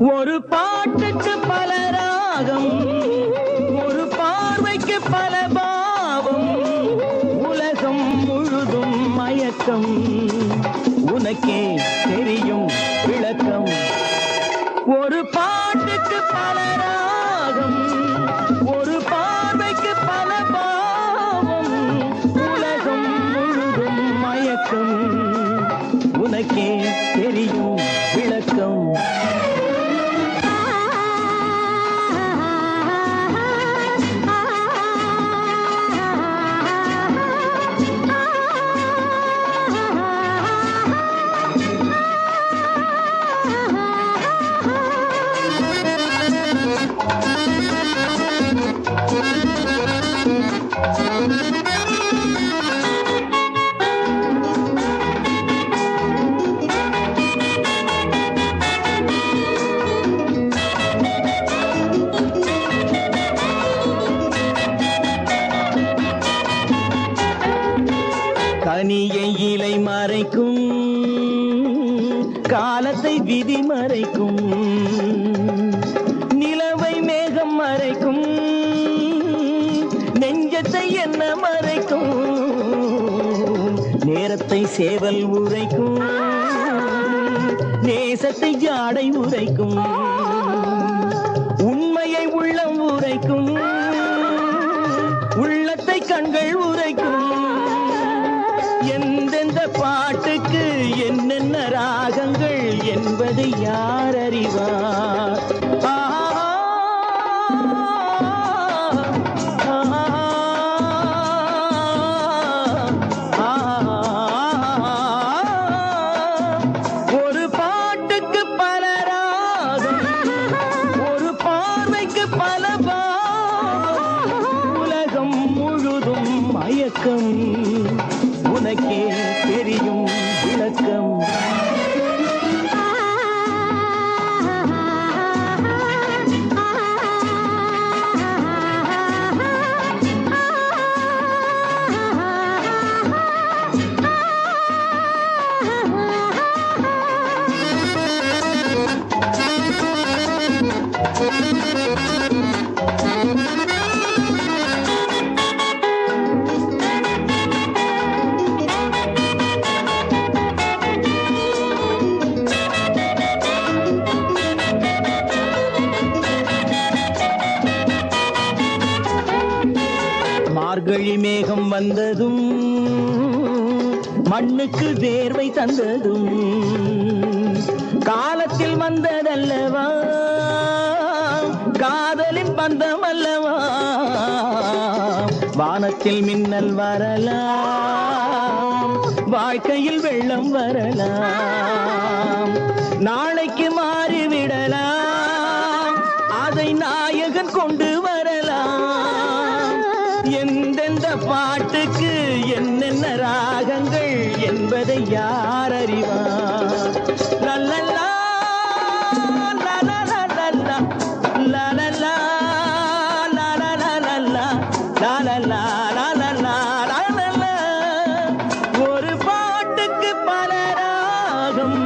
ஒரு பாட்டுக்கு பல ராகம், ஒரு பார்வைக்கு பல பாவம், உலகம் முழுதும் மயக்கம், உனக்கே தெரியும் விளக்கம். ஒரு பாட்டுக்கு பல ராகம், ஒரு பார்வைக்கு பல பாவம், உலகம் முழுதும் மயக்கம், உனக்கே தெரியும் விளக்கம். கனியை இலை மறைக்கும், காலத்தை விதி மறைக்கும், நிலவை மேகம் மறைக்கும், நெஞ்சத்தை என்ன மறைக்கும், நேரத்தை சேவல் உரைக்கும், நேசத்தை ஜாடை உரைக்கும், உண்மையை உள்ளம் உரைக்கும், உள்ளத்தை கண்கள் உரைக்கும். எந்தெந்த பாட்டுக்கு என்னென்ன ராகங்கள் என்பதை யார் அறிவார்? ஒரு பாட்டுக்கு பல ராகம், ஒரு பார்வைக்கு பல பாவம், உலகம் முழுதும் மயக்கம், உனக்கே தெரியும் விளக்கம். மார்கழி மேகம் வந்ததும் மண்ணுக்கு வேர்வை தந்ததும் காலத்தில் வந்ததல்லவா, காதலின் பந்தம் அல்லவா. வானத்தில் மின்னல் வரலாம், வாழ்க்கையில் வெள்ளம் வரலாம், நாளைக்கு மாறிவிடலாம், அதை நாயகன் கொண்டு வரலாம். எந்தெந்த பாட்டுக்கு என்னென்ன ராகங்கள் என்பதை யார் அறிவார்? லல்லல்லா லலலலல்லா லலலா லலலலல்லா லலலா லலலா லலலா. ஒரு பாட்டுக்கு பல ராகம்,